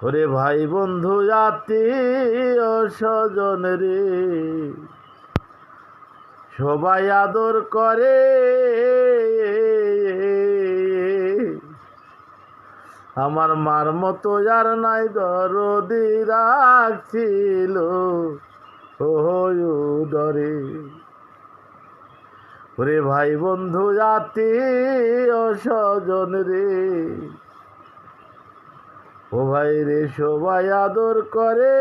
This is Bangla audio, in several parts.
ওরে ভাই বন্ধু আত্মীয় স্বজন রে, সবাই আদর করে, আমার মার মতো আর নাই দরদি রাখছিল উদরে। ওরে ভাই বন্ধু আত্মীয় স্বজন রে, ও ভাই রে সবাই আদর করে,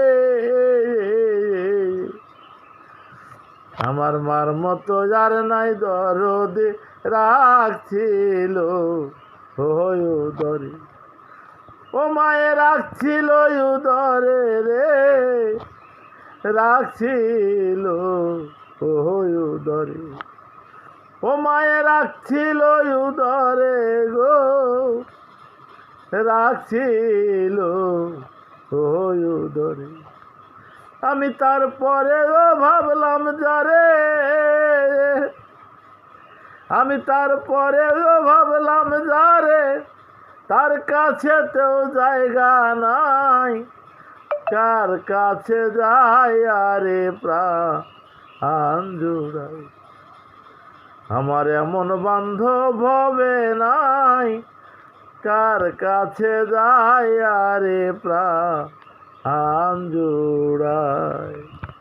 আমার মার মতো যার নাই দরদে রাখছিল উদরে। ও মায়ে রাখছিল উদরে রে, রাখছিল উদরে। ও মায়ে রাখছিল উদরে গো, রাখছিল উদরে। আমি তারপরে ভাবলাম যারে, আমি তারপরে ভাবলাম যারে, তার কাছে তেও জায়গা নাই, কার কাছে যাই আরে প্রাণ জুড়াই। আমার এমন বান্ধব হবে নাই, কার কাছে যাই আরে প্রাণ জুড়াই।